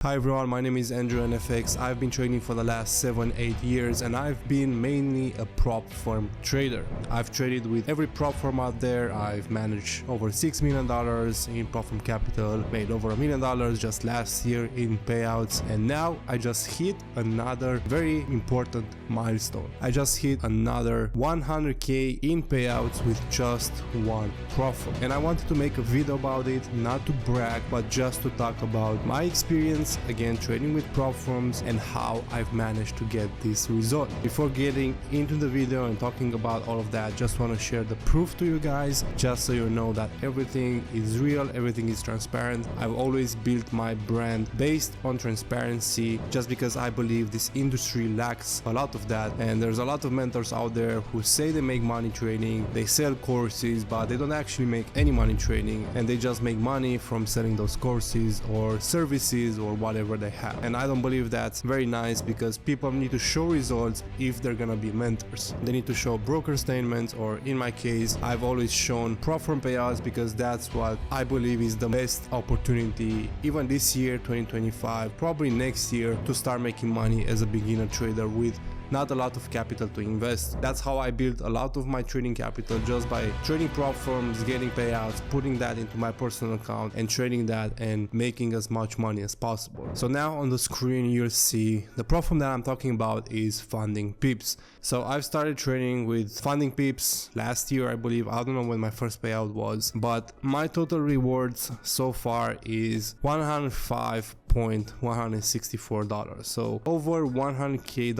Hi everyone, my name is Andrew NFX. I've been trading for the last 7-8 years and I've been mainly a prop firm trader. I've traded with every prop firm out there. I've managed over $6 million in prop firm capital, made over $1 million just last year in payouts, and now I just hit another very important milestone. I just hit another 100k in payouts with just one prop firm, and I wanted to make a video about it, not to brag but just to talk about my experience again trading with prop firms and how I've managed to get this result. Before getting into the video and talking about all of that, just want to share the proof to you guys, just so you know that everything is real, everything is transparent. I've always built my brand based on transparency, just because I believe this industry lacks a lot of that, and there's a lot of mentors out there who say they make money trading, they sell courses, but they don't actually make any money trading, and they just make money from selling those courses or services or whatever they have. And I don't believe that's very nice, because people need to show results if they're gonna be mentors. They need to show broker statements, or in my case, I've always shown prop firm payouts, because that's what I believe is the best opportunity even this year, 2025, probably next year, to start making money as a beginner trader with not a lot of capital to invest. That's how I built a lot of my trading capital, just by trading prop firms, getting payouts, putting that into my personal account and trading that and making as much money as possible. So now on the screen you'll see the prop firm that I'm talking about is Funding Pips. So I've started trading with Funding Pips last year, I believe. I don't know when my first payout was, but my total rewards so far is $105.164. So over $100k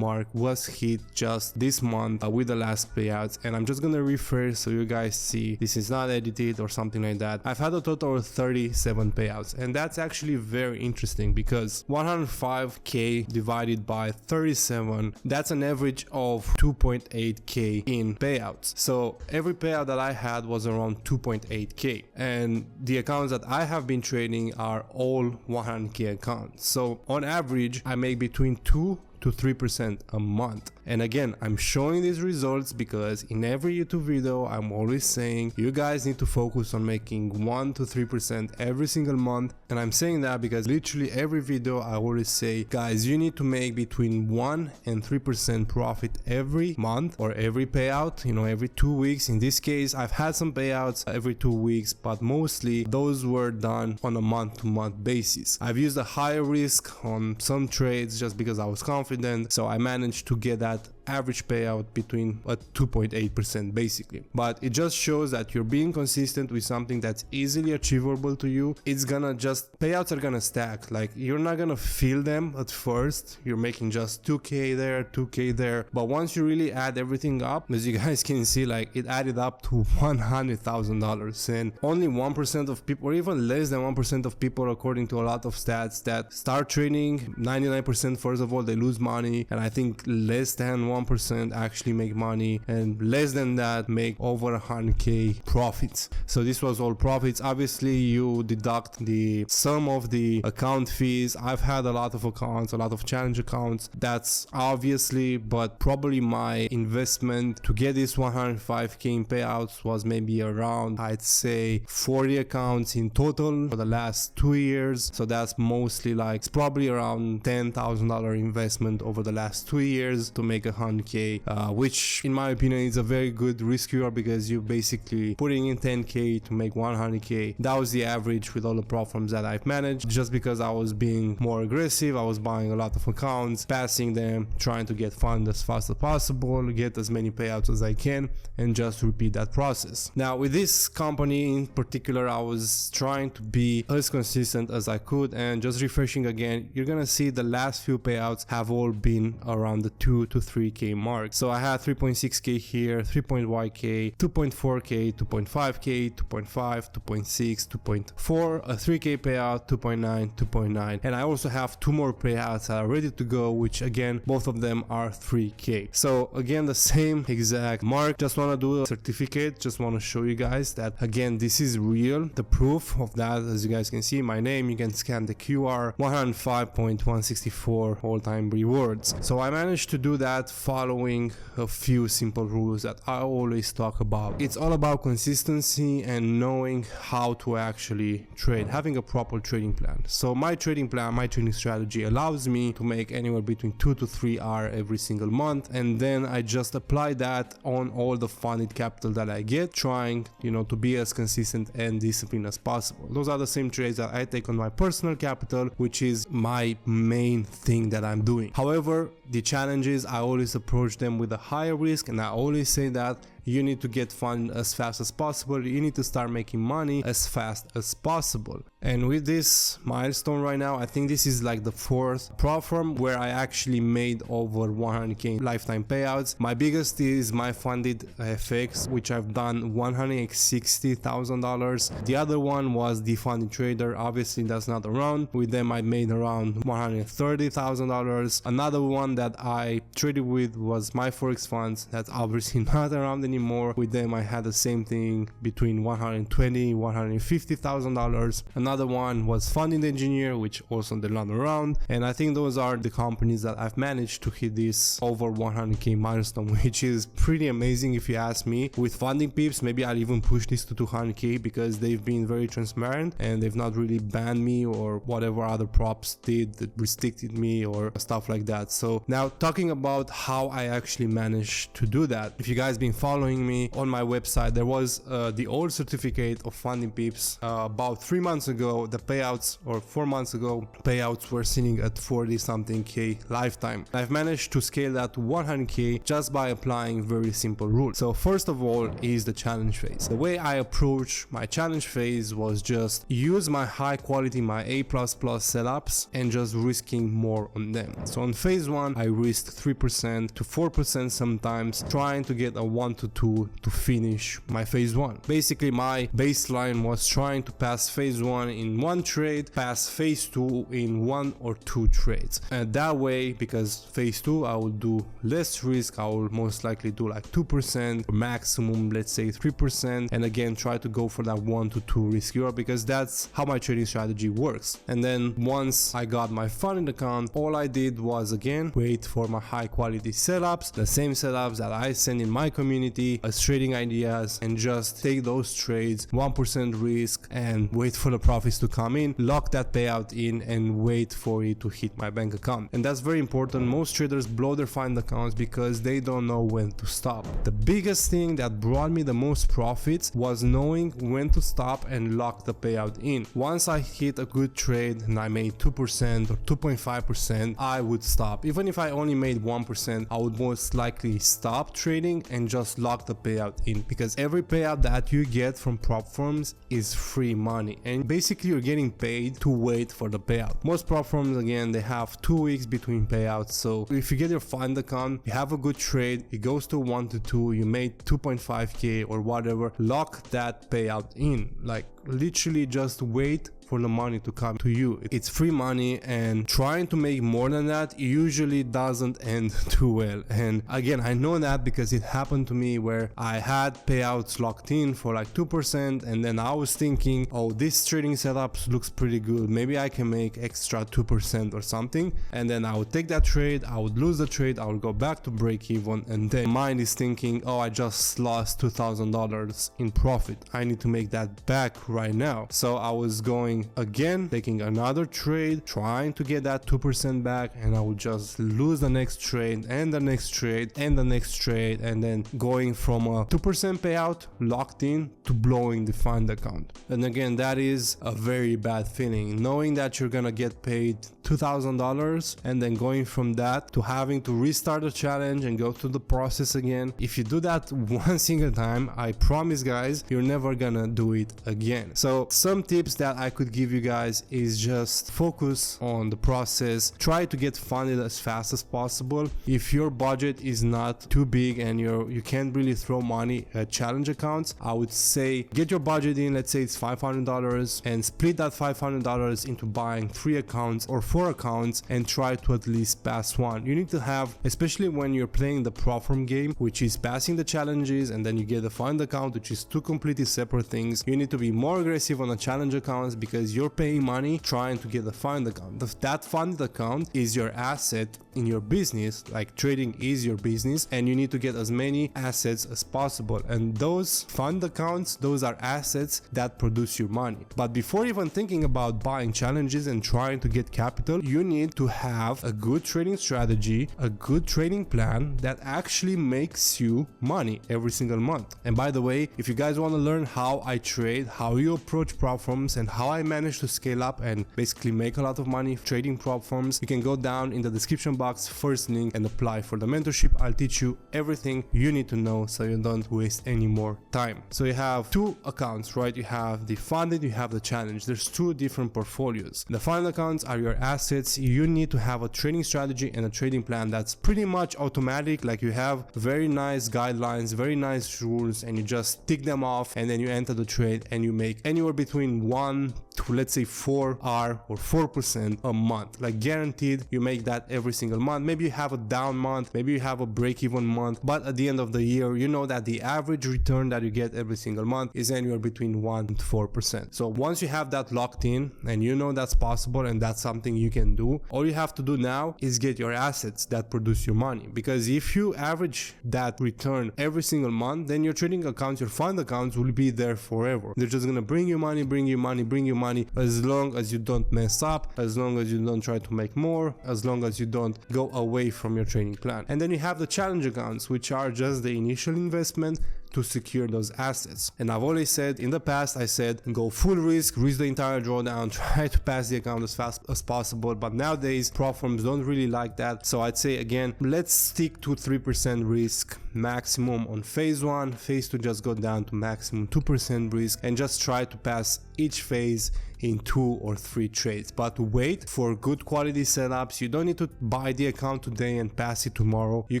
mark was hit just this month with the last payouts, and I'm just gonna refresh so you guys see this is not edited or something like that. I've had a total of 37 payouts, and that's actually very interesting, because 105k divided by 37, that's an average of 2.8k in payouts. So every payout that I had was around 2.8k, and the accounts that I have been trading are all 100k accounts. So on average I make between 2 to 3% a month. And again, I'm showing these results because in every YouTube video I'm always saying you guys need to focus on making 1 to 3% every single month. And I'm saying that because literally every video I always say, guys, you need to make between 1 and 3% profit every month, or every payout, you know, every 2 weeks. In this case, I've had some payouts every 2 weeks, but mostly those were done on a month-to-month basis. I've used a higher risk on some trades just because I was confident, so I managed to get that average payout between 2.8% basically. But it just shows that you're being consistent with something that's easily achievable to you. It's gonna just, payouts are gonna stack. Like, you're not gonna feel them at first. You're making just 2k there, 2k there, but once you really add everything up, as you guys can see, like, it added up to $100,000. And only 1% of people, or even less than 1% of people, according to a lot of stats, that start trading, 99% first of all they lose money, and I think less than 1% actually make money, and less than that make over 100k profits. So this was all profits. Obviously you deduct the sum of the account fees. I've had a lot of accounts, a lot of challenge accounts, that's obviously, but probably my investment to get this 105k in payouts was maybe around, I'd say, 40 accounts in total for the last 2 years. So that's mostly like, it's probably around $10,000 investment over the last 2 years to make 100k, which in my opinion is a very good risk reward, because you basically putting in 10k to make 100k. That was the average with all the prop firms that I've managed, just because I was being more aggressive. I was buying a lot of accounts, passing them, trying to get funded as fast as possible, get as many payouts as I can, and just repeat that process. Now with this company in particular, I was trying to be as consistent as I could, and just refreshing again, you're gonna see the last few payouts have all been around the 2 to 3k mark. So I had 3.6k here, 3.1k, 2.4k, 2.5k, 2.5, 2.6, 2.4, a 3k payout, 2.9, 2.9, and I also have 2 more payouts that are ready to go, which again, both of them are 3k. So again, the same exact mark. Just want to do a certificate, just want to show you guys that again, this is real. The proof of that, as you guys can see, my name, you can scan the QR, 105.164 all-time rewards. So I managed to do that following a few simple rules that I always talk about. It's all about consistency and knowing how to actually trade, having a proper trading plan. So my trading plan, my trading strategy allows me to make anywhere between 2 to 3 hours every single month, and then I just apply that on all the funded capital that I get, trying, to be as consistent and disciplined as possible. Those are the same trades that I take on my personal capital, which is my main thing that I'm doing. However, the challenge is I always approach them with a higher risk, and I always say that you need to get funded as fast as possible. You need to start making money as fast as possible. And with this milestone right now, I think this is like the 4th prop firm where I actually made over 100k lifetime payouts. My biggest is my funded FX, which I've done $160,000. The other one was the funded trader. Obviously that's not around. With them I made around $130,000. Another one that I traded with was my Forex funds. That's obviously not around anymore. With them I had the same thing between $120,000 $150,000. Another one was funding engineer, which also they're not around. And I think those are the companies that I've managed to hit this over 100k milestone, which is pretty amazing if you ask me. With funding peeps, maybe I'll even push this to 200k because they've been very transparent and they've not really banned me or whatever other props did that restricted me or stuff like that. So now talking about how I actually managed to do that. If you guys been following me on my website, there was the old certificate of funding peeps about 3 months ago. The payouts, or 4 months ago, payouts were sitting at 40 something k lifetime. I've managed to scale that to 100k just by applying very simple rules. So first of all is the challenge phase. The way I approach my challenge phase was just use my high quality, my A++ setups and just risking more on them. So on phase 1 I risked 3% to 4% sometimes, trying to get a 1 to 2 to finish my phase 1. Basically my baseline was trying to pass phase 1 in 1 trade, pass phase 2 in 1 or 2 trades. And that way, because phase 2 I will do less risk, I will most likely do like 2% or maximum let's say 3%, and again try to go for that 1 to 2 riskier because that's how my trading strategy works. And then once I got my funded account, all I did was again wait for my high quality setups, the same setups that I send in my community as trading ideas, and just take those trades 1% risk and wait for the profits to come in, lock that payout in and wait for it to hit my bank account. And that's very important. Most traders blow their funded accounts because they don't know when to stop. The biggest thing that brought me the most profits was knowing when to stop and lock the payout in. Once I hit a good trade and I made 2% or 2.5%, I would stop. Even if I only made 1%, I would most likely stop trading and just lock the payout in, because every payout that you get from prop firms is free money and basically you're getting paid to wait for the payout. Most prop firms, again, they have 2 weeks between payouts. So if you get your fund account, you have a good trade, it goes to 1 to 2, you made 2.5k or whatever, lock that payout in. Like literally just wait for the money to come to you. It's free money, and trying to make more than that usually doesn't end too well. And again, I know that because it happened to me where I had payouts locked in for like 2%, and then I was thinking, oh, this trading setup looks pretty good, maybe I can make extra 2% or something, and then I would take that trade, I would lose the trade, I would go back to break even, and then mind is thinking, oh, I just lost $2,000 in profit, I need to make that back right now. So I was going again, taking another trade, trying to get that 2% back, and I would just lose the next trade and the next trade and the next trade, and then going from a 2% payout locked in to blowing the fund account. And again, that is a very bad feeling, knowing that you're gonna get paid $2,000 and then going from that to having to restart the challenge and go through the process again. If you do that one single time, I promise guys, you're never gonna do it again. So some tips that I could give you guys is just focus on the process, try to get funded as fast as possible. If your budget is not too big and you can't really throw money at challenge accounts, I would say get your budget in, let's say it's $500, and split that $500 into buying 3 accounts or 4 4 accounts and try to at least pass one. You need to have, especially when you're playing the platform game, which is passing the challenges and then you get the fund account, which is two completely separate things. You need to be more aggressive on the challenge accounts because you're paying money trying to get the fund account. That fund account is your asset in your business, like trading is your business, and you need to get as many assets as possible, and those fund accounts, those are assets that produce you money. But before even thinking about buying challenges and trying to get capital, you need to have a good trading strategy, a good trading plan that actually makes you money every single month. And by the way, if you guys want to learn how I trade, how you approach prop firms, and how I manage to scale up and basically make a lot of money trading prop firms, you can go down in the description box, first link, and apply for the mentorship. I'll teach you everything you need to know so you don't waste any more time. So you have two accounts, right? You have the funded, you have the challenge. There's two different portfolios. The fund accounts are your assets. You need to have a trading strategy and a trading plan that's pretty much automatic. Like you have very nice guidelines, very nice rules, and you just tick them off, and then you enter the trade and you make anywhere between 1 to, let's say, 4R or 4% a month. Like guaranteed, you make that every single month. Maybe you have a down month, maybe you have a break-even month, but at the end of the year, you know that the average return that you get every single month is anywhere between 1 to 4%. So once you have that locked in and you know that's possible and that's something you can do, all you have to do now is get your assets that produce your money. Because if you average that return every single month, then your trading accounts, your fund accounts will be there forever. They're just gonna bring you money, bring you money, bring you money, as long as you don't mess up, as long as you don't try to make more, as long as you don't go away from your trading plan. And then you have the challenge accounts, which are just the initial investment to secure those assets. And I've always said in the past, I said go full risk the entire drawdown, try to pass the account as fast as possible. But nowadays prop firms don't really like that. So I'd say again, let's stick to 3% risk maximum on phase 1. Phase 2 just go down to maximum 2% risk and just try to pass each phase in 2 or 3 trades. But wait for good quality setups. You don't need to buy the account today and pass it tomorrow. You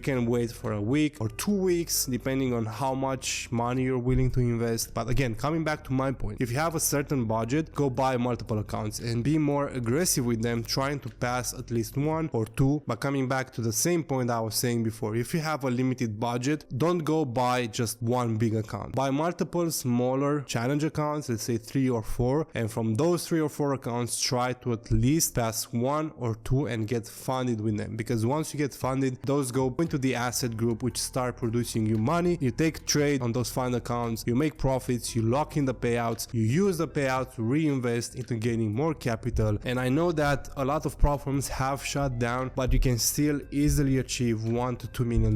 can wait for a week or 2 weeks depending on how much money you're willing to invest. But again, coming back to my point, if you have a certain budget, go buy multiple accounts and be more aggressive with them, trying to pass at least 1 or 2. But coming back to the same point I was saying before, if you have a limited budget, don't go buy just one big account. Buy multiple smaller challenge accounts, let's say 3 or 4, and from those 3 or 4 accounts, try to at least pass 1 or 2 and get funded with them. Because once you get funded, those go into the asset group, which start producing you money. You take trade on those fund accounts, you make profits, you lock in the payouts, you use the payouts to reinvest into gaining more capital. And I know that a lot of prop firms have shut down, but you can still easily achieve $1 to $2 million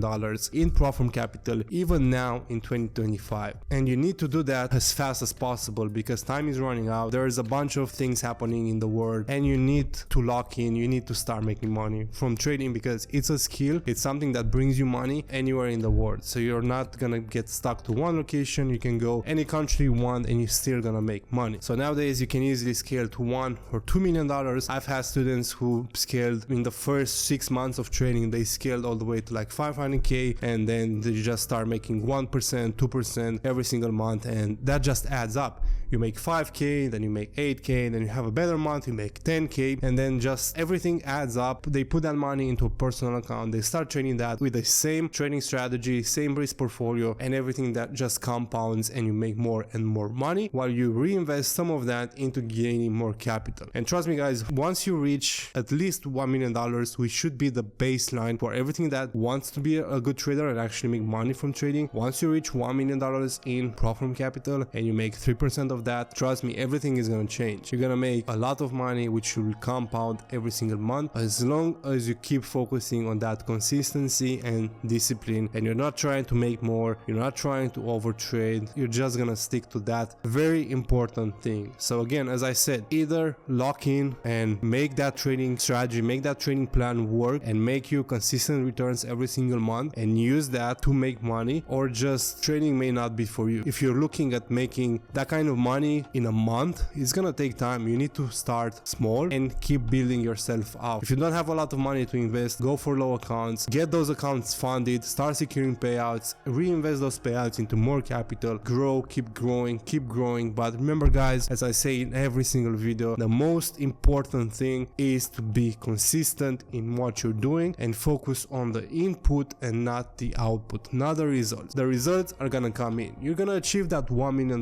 in prop firm capital even now in 2025. And you need to do that as fast as possible because time is running out. There is a bunch of things happening in the world and you need to lock in, you need to start making money from trading because it's a skill, it's something that brings you money anywhere in the world. So you're not gonna get stuck to one location, you can go any country you want and you're still gonna make money. So nowadays you can easily scale to $1 or $2 million. I've had students who scaled in the first 6 months of training, they scaled all the way to like 500k, and then they just start making 1%, 2% every single month, and that just adds up. You make 5k, then you make 8k, then you have a better month, you make 10k, and then just everything adds up. They put that money into a personal account, they start trading that with the same trading strategy, same risk portfolio, and everything that just compounds, and you make more and more money while you reinvest some of that into gaining more capital. And trust me guys, once you reach at least $1 million, which should be the baseline for everything that wants to be a good trader and actually make money from trading. Once you reach $1 million in prop firm capital and you make 3% of that, trust me, everything is going to change. You're going to make a lot of money, which will compound every single month as long as you keep focusing on that consistency and discipline, and you're not trying to make more, you're not trying to overtrade, you're just going to stick to that very important thing. So again, as I said, either lock in and make that trading strategy, make that trading plan work and make you consistent returns every single month and use that to make money, or just trading may not be for you. If you're looking at making that kind of money in a month, it's gonna gonna take time. You need to start small and keep building yourself out. If you don't have a lot of money to invest, go for low accounts, get those accounts funded, start securing payouts, reinvest those payouts into more capital, grow, keep growing. But remember guys, as I say in every single video, the most important thing is to be consistent in what you're doing and focus on the input and not the output, not the results. The results are gonna come in. You're gonna achieve that $1 million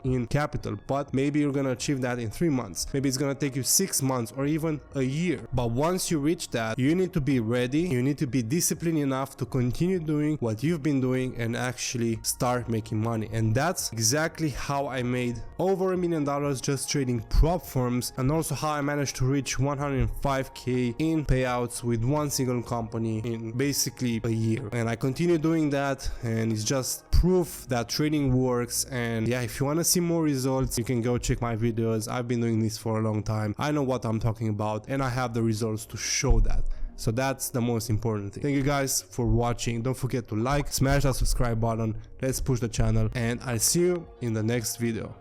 in capital, but maybe you're gonna achieve that in 3 months. Maybe it's gonna take you 6 months or even a year. But once you reach that, you need to be ready, you need to be disciplined enough to continue doing what you've been doing and actually start making money. And that's exactly how I made over $1 million just trading prop firms, and also how I managed to reach 105k in payouts with one single company in basically a year. And I continue doing that, and it's just proof that trading works. And yeah, if you want to see more results, you can go check my videos. I've been doing this for a long time. I know what I'm talking about, and I have the results to show that. So that's the most important thing. Thank you guys for watching. Don't forget to like, smash that subscribe button. Let's push the channel, and I'll see you in the next video.